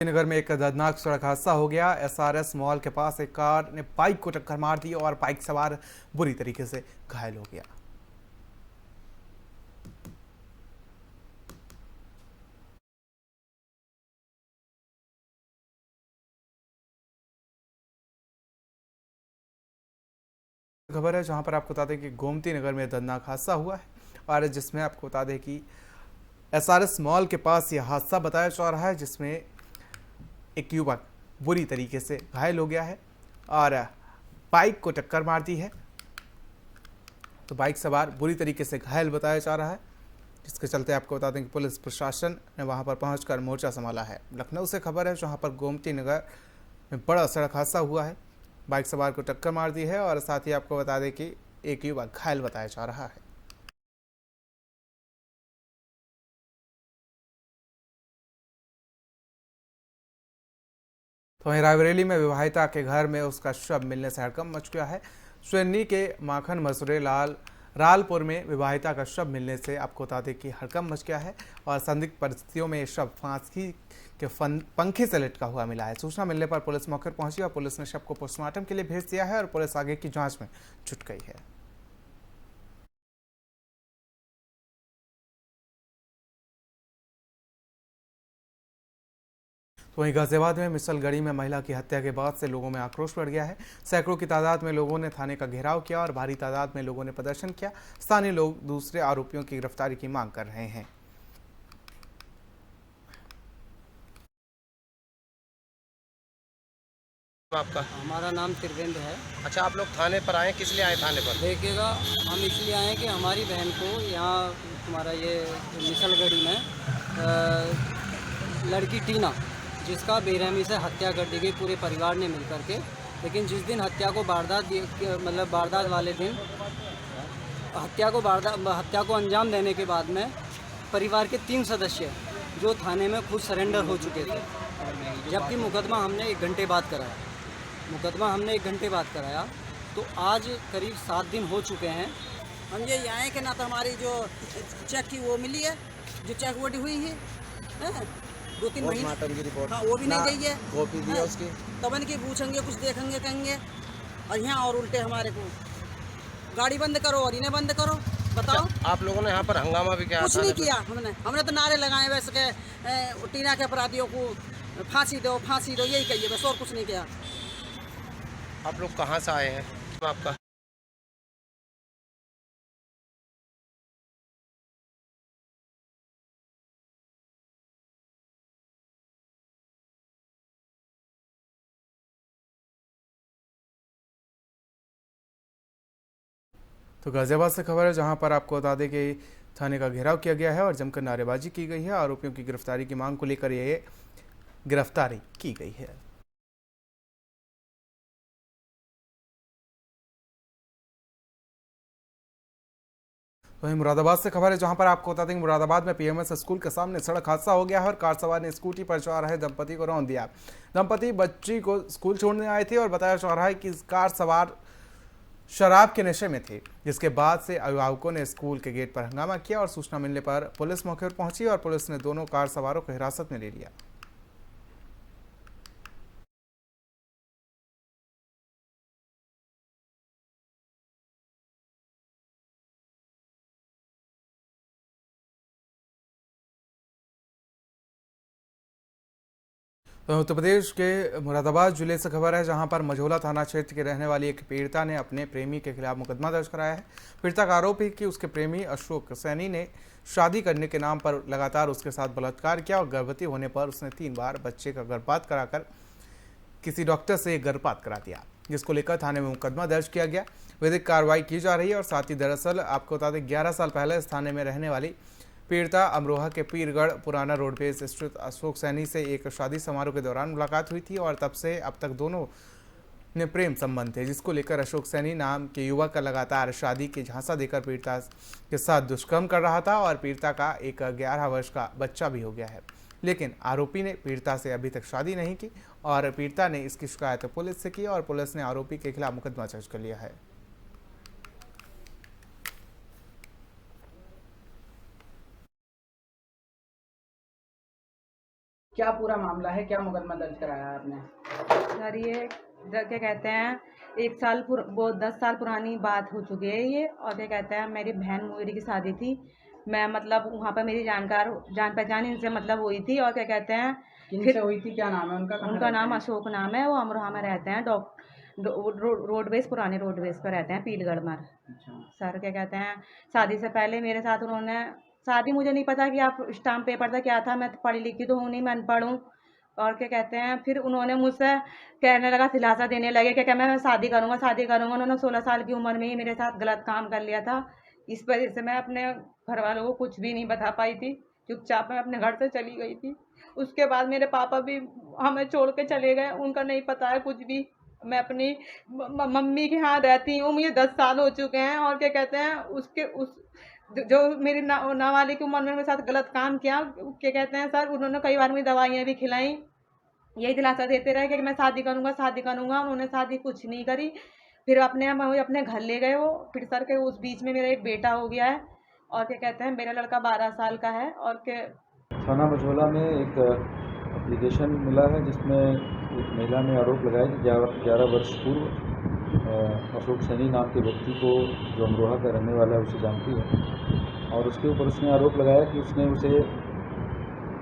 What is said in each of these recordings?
नगर में एक दर्दनाक सड़क हादसा हो गया। एसआरएस मॉल के पास एक कार ने बाइक को टक्कर मार दी और बाइक सवार बुरी तरीके से घायल हो गया। खबर है जहां पर आपको बता दें कि गोमती नगर में दर्दनाक हादसा हुआ है और जिसमें आपको बता दें कि एसआरएस मॉल के पास यह हादसा बताया जा रहा है, जिसमें एक युवक बुरी तरीके से घायल हो गया है और बाइक को टक्कर मार दी है। तो बाइक सवार बुरी तरीके से घायल बताया जा रहा है, जिसके चलते आपको बता दें कि पुलिस प्रशासन ने वहां पर पहुंचकर मोर्चा संभाला है। लखनऊ से खबर है जहां पर गोमती नगर में बड़ा सड़क हादसा हुआ है। बाइक सवार को टक्कर मार दी है और साथ ही आपको बता दें कि एक युवक घायल बताया जा रहा है। तो वहीं रायबरेली में विवाहिता के घर में उसका शव मिलने से हड़कंप मच गया है। सुन्नी के माखन मसूरे रालपुर में विवाहिता का शव मिलने से आपको बता दें कि हड़कंप मच गया है और संदिग्ध परिस्थितियों में शव फांसी के पंखे से लटका हुआ मिला है। सूचना मिलने पर पुलिस मौके पर पहुंची और पुलिस ने शव को पोस्टमार्टम के लिए भेज दिया है और पुलिस आगे की जांच में जुट गई है। तो वहीं गाजियाबाद में मिसलगढ़ी में महिला की हत्या के बाद से लोगों में आक्रोश बढ़ गया है। सैकड़ों की तादाद में लोगों ने थाने का घेराव किया और भारी तादाद में लोगों ने प्रदर्शन किया। स्थानीय लोग दूसरे आरोपियों की गिरफ्तारी की मांग कर रहे हैं। आपका? हमारा नाम त्रिवेंद्र है। अच्छा, आप लोग थाने पर आए, किस लिए आए थाने पर? देखिएगा, हम इसलिए आए कि हमारी बहन को यहाँ हमारा ये मिसलगढ़ी में लड़की टीना, जिसका बेरहमी से हत्या कर दी गई पूरे परिवार ने मिल कर के। लेकिन जिस दिन हत्या को वारदात वाले दिन हत्या को अंजाम देने के बाद में परिवार के 3 सदस्य जो थाने में खुद सरेंडर हो चुके थे, जबकि मुकदमा हमने 1 घंटे बाद कराया। तो आज करीब 7 दिन हो चुके हैं। हम ये आए कि ना तो हमारी जो चेक की वो मिली है, जो चेक वोटी हुई है, 2-3 महीने की रिपोर्ट, हाँ वो भी नहीं गई है। कॉपी दिया उसकी। तब इनकी पूछेंगे, कुछ देखेंगे, कहेंगे और यहाँ और उल्टे हमारे को गाड़ी बंद करो और इन्हें बंद करो। बताओ। अच्छा, आप लोगों ने यहाँ पर हंगामा भी किया? कुछ नहीं किया हमने तो नारे लगाए वैसे के टीना के अपराधियों को फांसी दो, यही कहिए बस, और कुछ नहीं किया। आप लोग कहाँ से आए हैं? आपका? तो गाजियाबाद से खबर है जहां पर आपको बता दें कि थाने का घेराव किया गया है और जमकर नारेबाजी की गई है। आरोपियों की गिरफ्तारी की मांग को लेकर ये गिरफ्तारी की गई है। वहीं मुरादाबाद से खबर है जहां पर आपको बता दें कि मुरादाबाद में पीएमएस स्कूल के सामने सड़क हादसा हो गया है और कार सवार ने स्कूटी पर जा रहे दंपति को रौंद दिया। दंपति बच्ची को स्कूल छोड़ने आए थे और बताया जा रहा है कि कार सवार शराब के नशे में थे, जिसके बाद से अभिभावकों ने स्कूल के गेट पर हंगामा किया और सूचना मिलने पर पुलिस मौके पर पहुंची और पुलिस ने दोनों कार सवारों को हिरासत में ले लिया। तो उत्तर प्रदेश के मुरादाबाद जिले से खबर है जहां पर मझौला थाना क्षेत्र के रहने वाली एक पीड़िता ने अपने प्रेमी के खिलाफ मुकदमा दर्ज कराया है। पीड़िता का आरोप है कि उसके प्रेमी अशोक सैनी ने शादी करने के नाम पर लगातार उसके साथ बलात्कार किया और गर्भवती होने पर उसने 3 बार बच्चे का गर्भपात कराकर किसी डॉक्टर से गर्भपात करा दिया, जिसको लेकर थाने में मुकदमा दर्ज किया गया। विधिक कार्रवाई की जा रही है और साथ ही दरअसल आपको बता दें 11 साल पहले इस थाने में रहने वाली पीड़िता अमरोहा के पीरगढ़ पुराना रोडवेज स्थित अशोक सैनी से एक शादी समारोह के दौरान मुलाकात हुई थी और तब से अब तक दोनों ने प्रेम संबंध थे, जिसको लेकर अशोक सैनी नाम के युवक का लगातार शादी की झांसा देकर पीड़िता के साथ दुष्कर्म कर रहा था और पीड़िता का एक 11 वर्ष का बच्चा भी हो गया है। लेकिन आरोपी ने पीड़िता से अभी तक शादी नहीं की और पीड़िता ने इसकी शिकायत पुलिस से की और पुलिस ने आरोपी के खिलाफ मुकदमा दर्ज कर लिया है। क्या पूरा मामला है, क्या मुकदमा दर्ज कराया है आपने? सर ये क्या कहते हैं, वो 10 साल पुरानी बात हो चुकी है ये। और क्या कहते हैं, मेरी बहन मेरी की शादी थी। मैं मतलब वहाँ पर मेरी जान पहचान इनसे मतलब हुई थी। और क्या कहते हैं, किनसे हुई थी, क्या नाम है उनका, कहाँ उनका रहते नाम हैं? अशोक नाम है, वो अमरोहा में रहते हैं। रोडवेज, पुराने रोडवेज पर रहते हैं, पीलगढ़ में। अच्छा। सर क्या कहते हैं, शादी से पहले मेरे साथ उन्होंने, शादी मुझे नहीं पता कि आप स्टाम्प पेपर था क्या था, मैं पढ़ी लिखी तो हूँ नहीं, मैं अनपढ़ हूँ। और क्या कहते हैं, फिर उन्होंने मुझसे कहने लगा, दिलासा देने लगे कि मैं शादी करूँगा, शादी करूँगा। उन्होंने 16 साल की उम्र में ही मेरे साथ गलत काम कर लिया था। इस वजह से मैं अपने घर वालों को कुछ भी नहीं बता पाई थी, चुपचाप मैं अपने घर से चली गई थी। उसके बाद मेरे पापा भी हमें छोड़ के चले गए, उनका नहीं पता है कुछ भी। मैं अपनी मम्मी के यहाँ रहती हूँ, मुझे 10 साल हो चुके हैं। और क्या कहते हैं, उसके उस जो मेरी नाबालिग उम्र में मेरे साथ गलत काम किया, क्या कहते हैं सर, उन्होंने कई बार मुझे दवाइयाँ भी खिलाई, यही दिलासा देते रहे कि मैं शादी करूँगा, शादी करूँगा। उन्होंने शादी कुछ नहीं करी। फिर मुझे अपने घर ले गए वो। फिर सर के उस बीच में मेरा एक बेटा हो गया है। और क्या कहते हैं, मेरा लड़का 12 साल का है। और क्या, थाना मझौला में एक एप्लीकेशन मिला है जिसमें एक महिला ने आरोप लगाया कि 11 वर्ष पूर्व अशोक सैनी नाम के व्यक्ति को, जो अमरोहा का रहने वाला है, उसे जानती है। और उसके ऊपर उसने आरोप लगाया कि उसने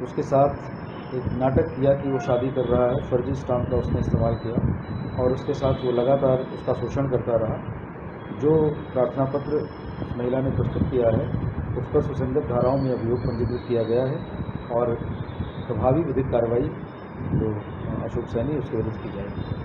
उसके साथ एक नाटक किया कि वो शादी कर रहा है, फर्जी स्टाम्प का उसने इस्तेमाल किया और उसके साथ वो लगातार उसका शोषण करता रहा। जो प्रार्थना पत्र उस महिला ने प्रस्तुत किया है उस पर सुसंगत धाराओं में अभियोग पंजीकृत किया गया है और प्रभावी विधिक कार्रवाई जो अशोक सैनी उसके विरुद्ध की जाएगी।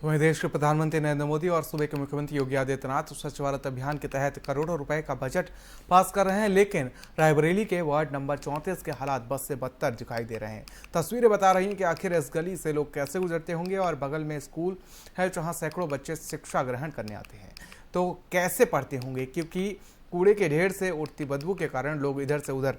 वहीं देश के प्रधानमंत्री नरेंद्र मोदी और सूबे के मुख्यमंत्री योगी आदित्यनाथ स्वच्छ भारत अभियान के तहत करोड़ों रुपए का बजट पास कर रहे हैं, लेकिन रायबरेली के वार्ड नंबर 34 के हालात बद से बदतर दिखाई दे रहे हैं। तस्वीरें बता रही हैं कि आखिर इस गली से लोग कैसे गुजरते होंगे और बगल में स्कूल है जहां सैकड़ों बच्चे शिक्षा ग्रहण करने आते हैं तो कैसे पढ़ते होंगे, क्योंकि कूड़े के ढेर से उठती बदबू के कारण लोग इधर से उधर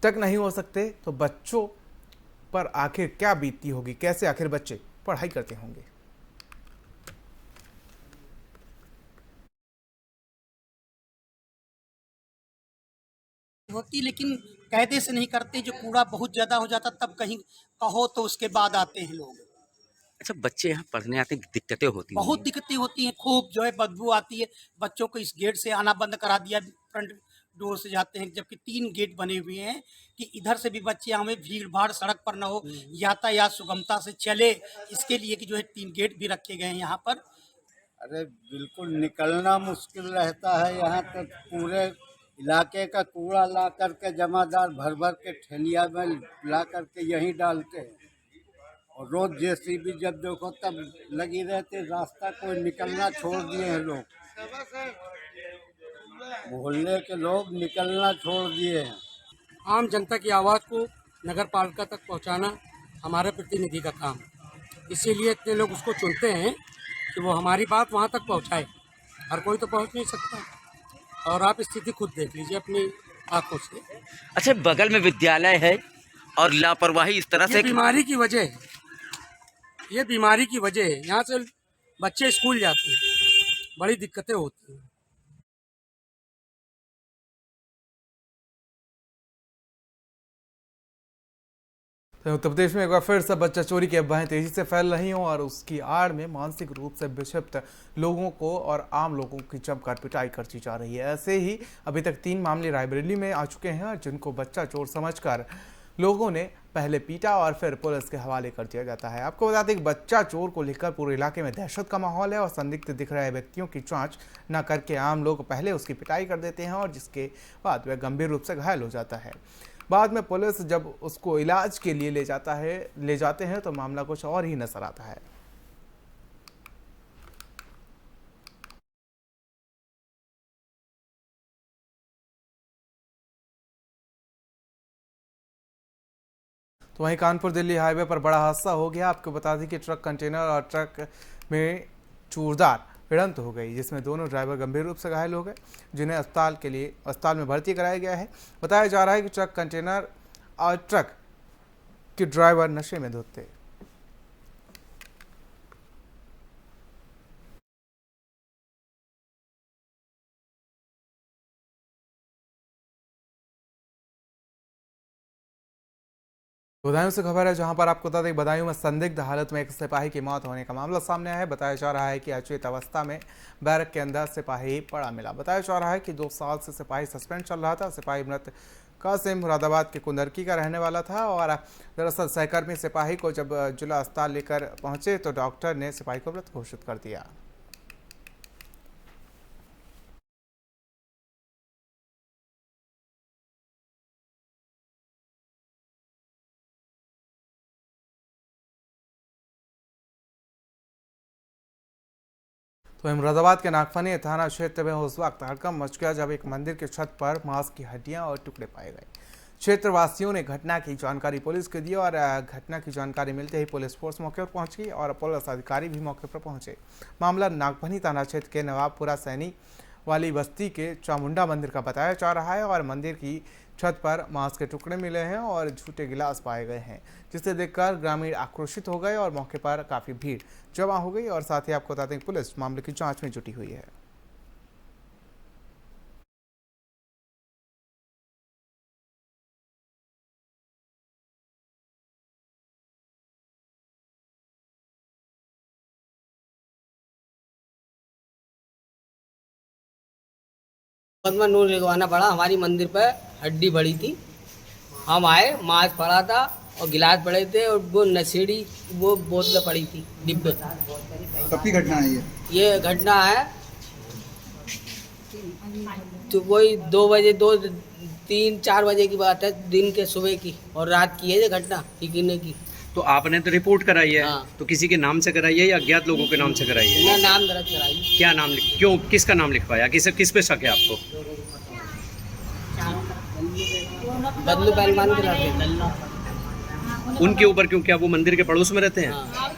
तक नहीं हो सकते। तो बच्चों पर आखिर क्या बीतती होगी, कैसे आखिर बच्चे पढ़ाई करते होंगे। होती, लेकिन कायदे से नहीं करते। जो कूड़ा बहुत ज्यादा हो जाता तब कहीं कहो तो उसके बाद आते हैं लोग। अच्छा, बच्चे यहाँ पढ़ने आते हैं, दिक्कतें होती बहुत होंगी। दिक्कतें होती हैं, खूब जो है बदबू आती है। बच्चों को इस गेट से आना बंद करा दिया, फ्रंट डोर से जाते हैं, जबकि 3 गेट बने हुए हैं कि इधर से भी बच्चे, हमें भीड़ भाड़ सड़क पर न हो, यातायात सुगमता से चले, इसके लिए कि जो है 3 गेट भी रखे गए हैं यहाँ पर। अरे बिल्कुल निकलना मुश्किल रहता है। यहाँ तक पूरे इलाके का कूड़ा ला करके जमादार भर भर के ठेलिया में ला करके यहीं डालते हैं और रोज जेसीबी जब देखो तब लगी रहती। रास्ता कोई निकलना छोड़ दिए हैं लोग, मोहल्ले के लोग निकलना छोड़ दिए हैं। आम जनता की आवाज़ को नगर पालिका तक पहुँचाना हमारे प्रतिनिधि का काम, इसीलिए इतने लोग उसको चुनते हैं कि वो हमारी बात वहाँ तक पहुँचाए। हर कोई तो पहुँच नहीं सकता, और आप स्थिति खुद देख लीजिए अपनी आंखों से। अच्छा, बगल में विद्यालय है और लापरवाही इस तरह ये से बीमारी की वजह है, ये बीमारी की वजह है। यहाँ से बच्चे स्कूल जाते हैं, बड़ी दिक्कतें होती हैं। तो उत्तर प्रदेश में एक बार फिर से बच्चा चोरी की अफवाहें तेजी से फैल रही हों और उसकी आड़ में मानसिक रूप से विक्षिप्त लोगों को और आम लोगों की जमकर पिटाई करती जा रही है। ऐसे ही अभी तक 3 मामले रायबरेली में आ चुके हैं जिनको बच्चा चोर समझकर लोगों ने पहले पीटा और फिर पुलिस के हवाले कर दिया जाता है। आपको बता दें कि बच्चा चोर को लेकर पूरे इलाके में दहशत का माहौल है और संदिग्ध दिख रहे व्यक्तियों की जांच न करके आम लोग पहले उसकी पिटाई कर देते हैं और जिसके बाद वह गंभीर रूप से घायल हो जाता है। बाद में पुलिस जब उसको इलाज के लिए ले जाते हैं तो मामला कुछ और ही नजर आता है। तो वहीं कानपुर दिल्ली हाईवे पर बड़ा हादसा हो गया। आपको बता दें कि ट्रक कंटेनर और ट्रक में जोरदार भिड़ंत हो गई, जिसमें दोनों ड्राइवर गंभीर रूप से घायल हो गए, जिन्हें अस्पताल में भर्ती कराया गया है। बताया जा रहा है कि ट्रक कंटेनर और ट्रक के ड्राइवर नशे में धुत थे। बदायूं से खबर है, जहां पर आपको बता दें बदायूं में संदिग्ध हालत में एक सिपाही की मौत होने का मामला सामने आया है। बताया जा रहा है कि अचेत अवस्था में बैरक के अंदर सिपाही पड़ा मिला। बताया जा रहा है कि 2 साल से सिपाही सस्पेंड चल रहा था। सिपाही मृत कासिम मुरादाबाद के कुंदरकी का रहने वाला था और दरअसल सहकर्मी सिपाही को जब जिला अस्पताल लेकर पहुंचे तो डॉक्टर ने सिपाही को मृत घोषित कर दिया। तो मुरादाबाद के नागफनी थाना क्षेत्र में उस वक्त हड़कंप मच गया जब एक मंदिर की छत पर मांस की हड्डियां और टुकड़े पाए गए। क्षेत्रवासियों ने घटना की जानकारी पुलिस को दी और घटना की जानकारी मिलते ही पुलिस फोर्स मौके पर पहुंच गई और पुलिस अधिकारी भी मौके पर पहुंचे। मामला नागफनी थाना क्षेत्र के नवाबपुरा सैनी वाली बस्ती के चामुंडा मंदिर का बताया जा रहा है और मंदिर की छत पर मांस के टुकड़े मिले हैं और झूठे गिलास पाए गए हैं, जिसे देखकर ग्रामीण आक्रोशित हो गए और मौके पर काफी भीड़ जमा हो गई और साथ ही आपको बता दें पुलिस मामले की जांच में जुटी हुई है। मुकदमा नूर लिखवाना पड़ा। हमारी मंदिर पर हड्डी बड़ी थी, हम आए, मांस पड़ा था और गिलास पड़े थे और वो नशेड़ी वो बोतलें पड़ी थी डिब्बे। कब की घटना है ये घटना है तो वही 2 बजे 3-4 बजे की बात है, दिन के सुबह की और रात की है ये घटना टिकने की। तो आपने तो रिपोर्ट कराई है। हाँ। तो किसी के नाम से कराई है या अज्ञात लोगों के नाम से कराई है? मैं नाम दर्ज कराई। क्या नाम क्यों किसका नाम लिखवाया? किस पे शक है आपको? बदलू पहलवान के लड़के। उनके ऊपर क्यों? क्या वो मंदिर के पड़ोस में रहते हैं? हाँ।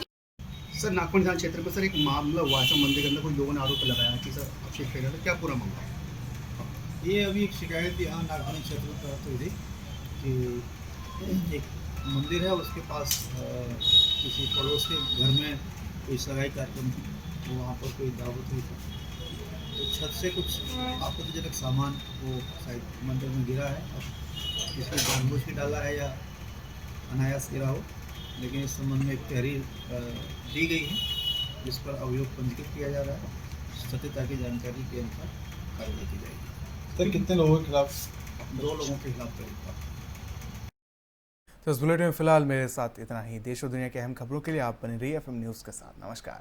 सर नागपुर थाना क्षेत्र में सर एक मामला हुआ है, मंदिर के अंदर कुछ लोगों ने आरोप लगाया कि सर अभिषेक फेरा था, क्या पूरा मामला? ये अभी एक शिकायत यहाँ नागपुर क्षेत्र में प्राप्त हुई थी कि एक मंदिर है उसके पास किसी पड़ोस के घर में कोई सगाई कार्यक्रम थी, तो वहाँ पर कोई दावत हुई थी, तो छत से कुछ आपत्तिजनक सामान वो शायद मंदिर में गिरा है। अब इसको जानबूझ के डाला है या अनायास गिरा हो, लेकिन इस संबंध में एक तहरीर दी गई है जिस पर अभियोग पंजीकृत किया जा रहा है। सत्यता की जानकारी के अनुसार कार्रवाई की जाएगी। सर कितने लोगों के खिलाफ? 2 लोगों के खिलाफ करीब। तो इस बुलेटिन में फिलहाल मेरे साथ इतना ही। देश और दुनिया की अहम खबरों के लिए आप बने रहिए FM न्यूज़ के साथ। नमस्कार।